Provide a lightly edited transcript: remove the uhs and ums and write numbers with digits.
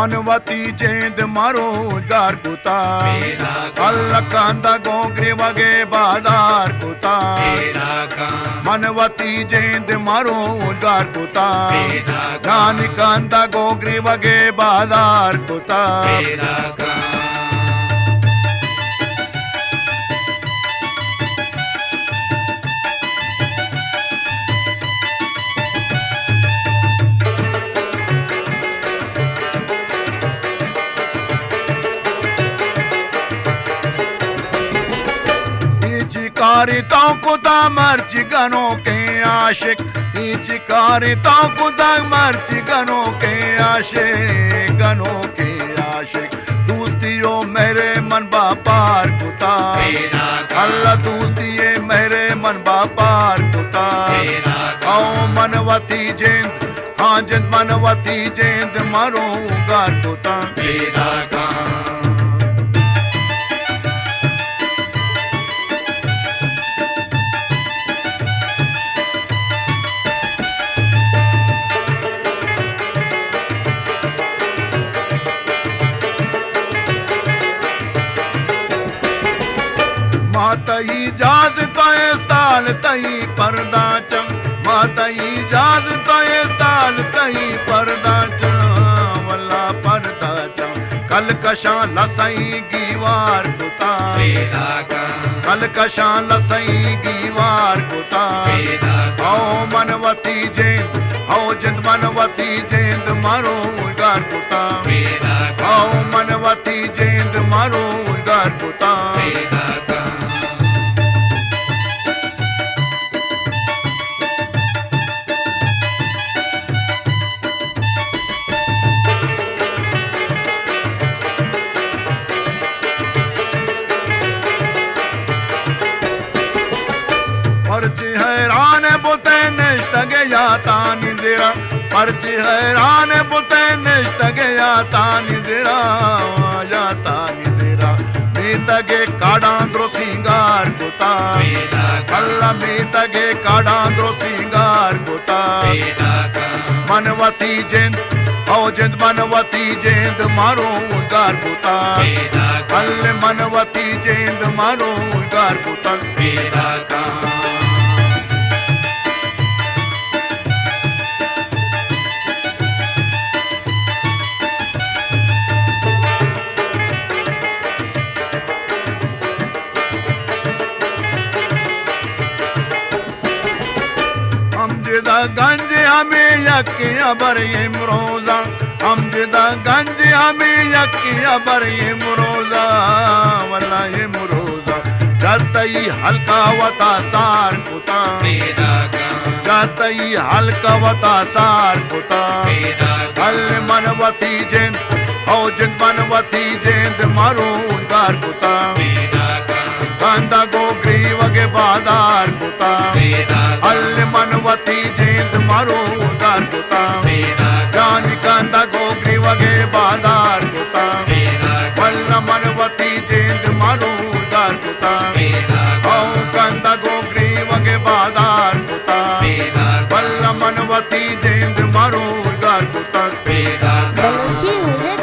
मनवती जेंद मारो गार कुता अल्लाह कांदा गोगरे वगे बादार कुता मनवती जेंद मारो गार कुता जान कांदा गोगरे वगे बादार कुता चिकारिताओं को मर्च गनों के आशिक चिकारिताओं को मर्च गनों के आशिक दूस्तियों मेरे मन बापार कुता अल्लाह दूस्तिये मेरे मन बापार कुता आओ मनवती जेंद हाँ जिंद मनवती जेंद मारो गार कुता मातई जाद तोए ताल तई पर्दा चम मातई जाद तोए ताल तई पर्दा चम वल्ला पर्दा चम कल कशा लसई गीवार कुता कल कशा लसई गीवार कुता आओ मनवती जेंद आओ जिंद मनवती जेंद मारो गार कुता आओ मनवती जेंद मारो गार कुता पर्ची हैरान बुते निष्ठगे या तानी दिरा पर्ची हैरान बुते निष्ठगे या तानी दिरा मीतगे काडांद्रो सिंगार कुता अल्लाह मीतगे काडांद्रो सिंगार कुता मनवती जेंद औ जिंद मनवती जेंद मारो गार कुता अल्लाह मनवती जेंद मारो गार कुता गंज हमें यकिया बर ये मरोजा हम जिदा गंज हमें यकिया बर ये मरोजा वल्ला ये मरोजा जतई हल्का वता सार कुता जतई हल्का वता सार कुता हल मनवती जेंद औ जिंद मनवती जेंद मारो गार कुता कांदा गोगरी वगे बादार कुता हल मनवती जेंद मारो गार कुता जान कांदा गोगरी वगे बादार कुता वल्ला मनवती जेंद मारो गार कुता औ कांदा गोगरी वगे बादार कुता वल्ला मनवती जेंद मारो गार कुता Balochi music